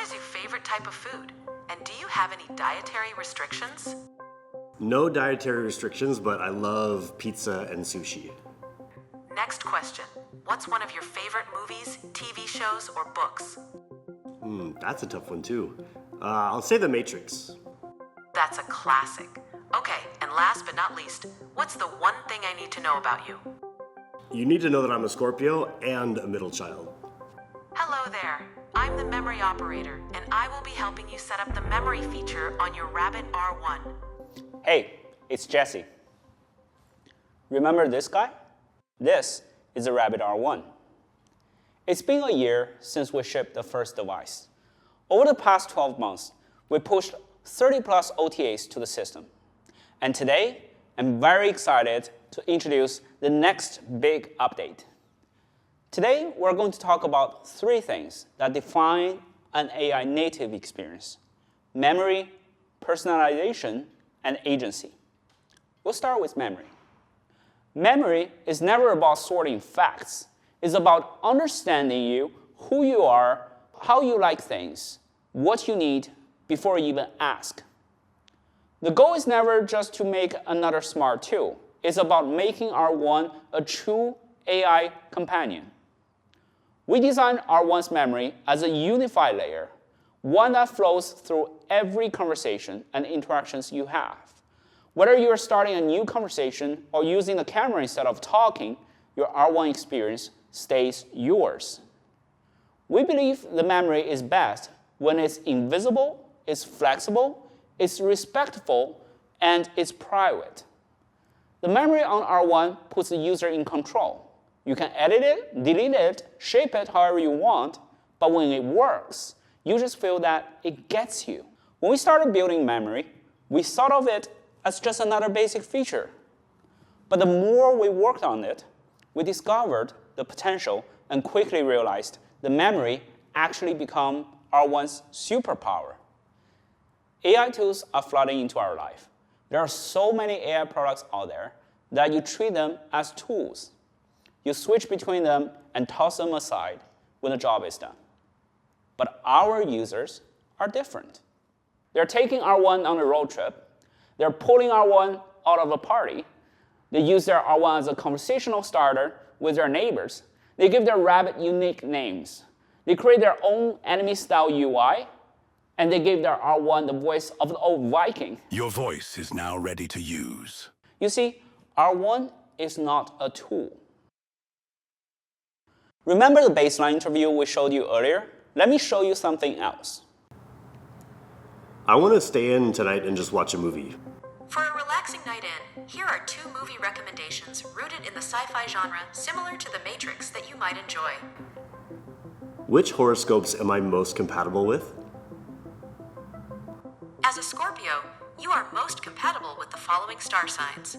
is your favorite type of food? And do you have any dietary restrictions? No dietary restrictions, but I love pizza and sushi. Next question. What's one of your favorite movies, TV shows, or books? That's a tough one too. I'll say The Matrix. That's a classic. Okay, and last but not least, what's the one thing I need to know about you? You need to know that I'm a Scorpio and a middle child. Hello there. I'm the memory operator, and I will be helping you set up the memory feature on your Rabbit R1. Hey, it's Jesse. Remember this guy? This is a Rabbit R1. It's been a year since we shipped the first device. Over the past 12 months, we pushed 30 plus OTAs to the system. And today, I'm very excited to introduce the next big update. Today, we're going to talk about three things that define an AI native experience: memory, personalization, and agency. We'll start with memory. Memory is never about sorting facts. It's about understanding you, who you are, how you like things, what you need before you even ask. The goal is never just to make another smart tool. It's about making R1 a true AI companion. We designed R1's memory as a unified layer, one that flows through every conversation and interactions you have. Whether you're starting a new conversation or using the camera instead of talking, your R1 experience stays yours. We believe the memory is best when it's invisible, it's flexible, it's respectful, and it's private. The memory on R1 puts the user in control. You can edit it, delete it, shape it however you want, but when it works, you just feel that it gets you. When we started building memory, we thought of it as just another basic feature. But the more we worked on it, we discovered the potential and quickly realized the memory actually become R1's superpower. AI tools are flooding into our life. There are so many AI products out there that you treat them as tools. You switch between them and toss them aside when the job is done. But our users are different. They're taking R1 on a road trip. They're pulling R1 out of a party. They use their R1 as a conversational starter with their neighbors. They give their rabbit unique names. They create their own anime-style UI, and they give their R1 the voice of the old Viking. Your voice is now ready to use. You see, R1 is not a tool. Remember the baseline interview we showed you earlier? Let me show you something else. I want to stay in tonight and just watch a movie. For a relaxing night in, here are 2 movie recommendations rooted in the sci-fi genre similar to The Matrix that you might enjoy. Which horoscopes am I most compatible with? As a Scorpio, you are most compatible with the following star signs.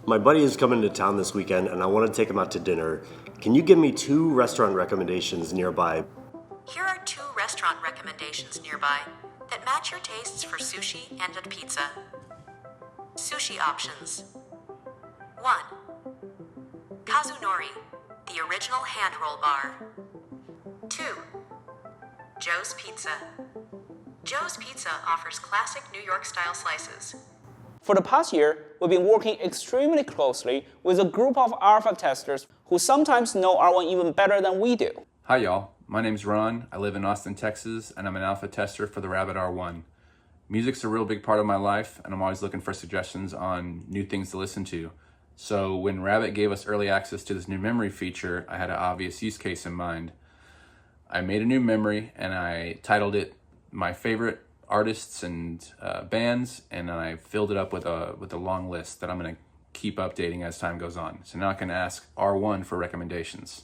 My buddy is coming to town this weekend and I want to take him out to dinner. Can you give me 2 restaurant recommendations nearby? Here are 2 restaurant recommendations nearby that match your tastes for sushi and at pizza. Sushi options. 1. Kazunori, the original hand roll bar. 2. Joe's Pizza. Joe's Pizza offers classic New York-style slices. For the past year, we've been working extremely closely with a group of alpha testers who sometimes know R1 even better than we do. Hi y'all, my name's Ron. I live in Austin, Texas, and I'm an alpha tester for the Rabbit R1. Music's a real big part of my life, and I'm always looking for suggestions on new things to listen to. So when Rabbit gave us early access to this new memory feature, I had an obvious use case in mind. I made a new memory and I titled it my favorite artists and bands, and then I filled it up with a long list that I'm going to keep updating as time goes on. So now I can ask R1 for recommendations.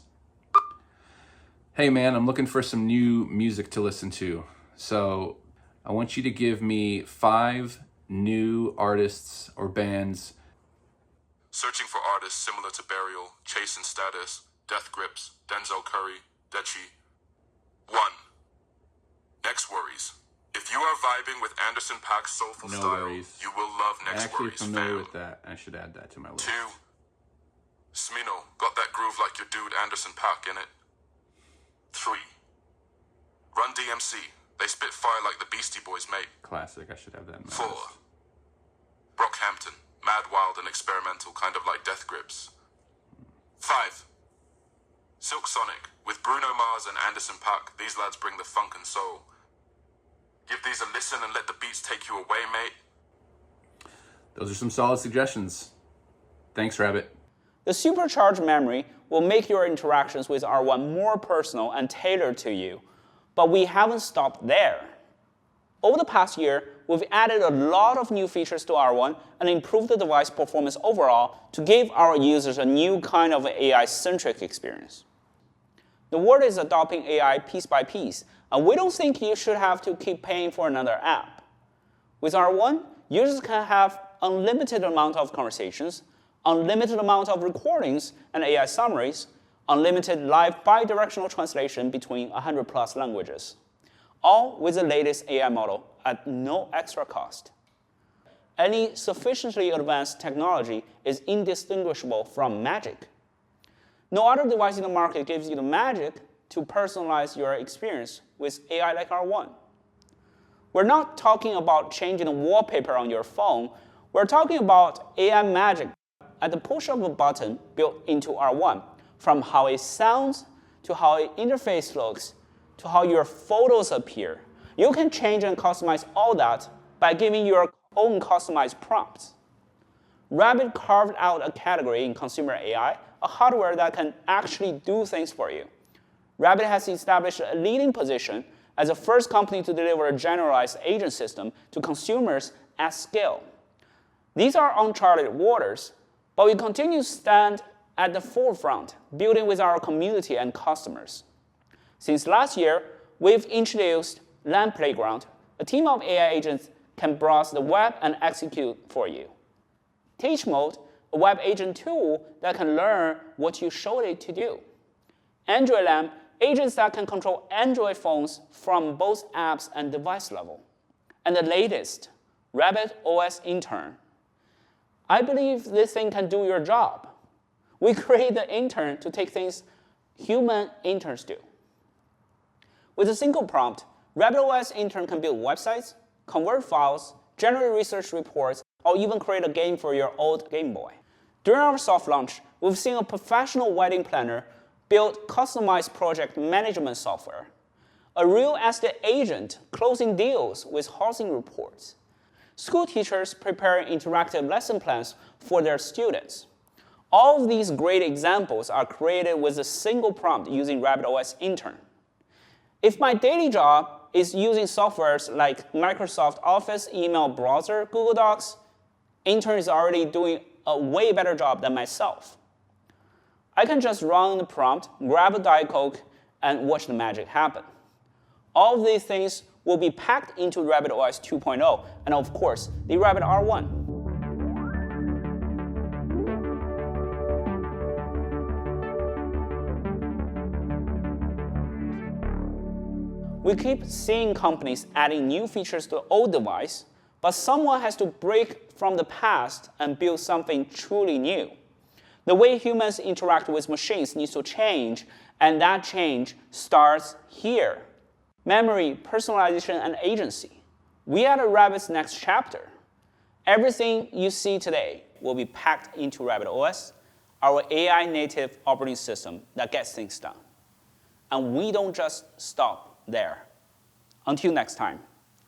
Hey man, I'm looking for some new music to listen to. So I want you to give me 5 new artists or bands. Searching for artists similar to Burial, Chase and Status, Death Grips, Denzel Curry, Dechi. 1. Next Worries. If you are vibing with Anderson .Paak's soulful No style, worries. you will love I'm Next actually Worries, familiar fam. with that. I should add that to my list. 2. Smino, got that groove like your dude Anderson .Paak in it. 3. Run DMC. They spit fire like the Beastie Boys, mate. Classic. I should have that in my 4. list. Brockhampton. Mad, wild, and experimental, kind of like Death Grips. 5. Silk Sonic. With Bruno Mars and Anderson .Paak, these lads bring the funk and soul. Give these a listen and let the beats take you away, mate. Those are some solid suggestions. Thanks, Rabbit. The supercharged memory will make your interactions with R1 more personal and tailored to you. But we haven't stopped there. Over the past year, we've added a lot of new features to R1 and improved the device performance overall to give our users a new kind of AI-centric experience. The world is adopting AI piece by piece, and we don't think you should have to keep paying for another app. With R1, users can have unlimited amount of conversations, unlimited amount of recordings and AI summaries, unlimited live bidirectional translation between 100+ languages, all with the latest AI model at no extra cost. Any sufficiently advanced technology is indistinguishable from magic. No other device in the market gives you the magic to personalize your experience with AI like R1. We're not talking about changing the wallpaper on your phone. We're talking about AI magic at the push of a button built into R1, from how it sounds, to how the interface looks, to how your photos appear. You can change and customize all that by giving your own customized prompts. Rabbit carved out a category in consumer AI, a hardware that can actually do things for you. Rabbit has established a leading position as the first company to deliver a generalized agent system to consumers at scale. These are uncharted waters, but we continue to stand at the forefront, building with our community and customers. Since last year, we've introduced Lamp Playground. A team of AI agents can browse the web and execute for you. Teach Mode, a web agent tool that can learn what you showed it to do. Android Lamp, agents that can control Android phones from both apps and device level. And the latest, rabbitOS Intern. I believe this thing can do your job. We create the intern to take things human interns do. With a single prompt, rabbitOS Intern can build websites, convert files, generate research reports, or even create a game for your old Game Boy. During our soft launch, we've seen a professional wedding planner build customized project management software, a real estate agent closing deals with housing reports, school teachers preparing interactive lesson plans for their students. All of these great examples are created with a single prompt using rabbitOS Intern. If my daily job is using softwares like Microsoft Office, email browser, Google Docs, Intern is already doing a way better job than myself. I can just run the prompt, grab a Diet Coke, and watch the magic happen. All of these things will be packed into rabbitOS 2.0, and of course, the Rabbit R1. We keep seeing companies adding new features to the old device, but someone has to break from the past and build something truly new. The way humans interact with machines needs to change, and that change starts here. Memory, personalization, and agency. We are the Rabbit's next chapter. Everything you see today will be packed into rabbitOS, our AI-native operating system that gets things done. And we don't just stop there. Until next time,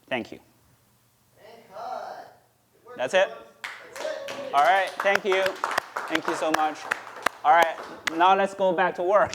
thank you. That's it? All right, thank you. Thank you so much. All right, now let's go back to work.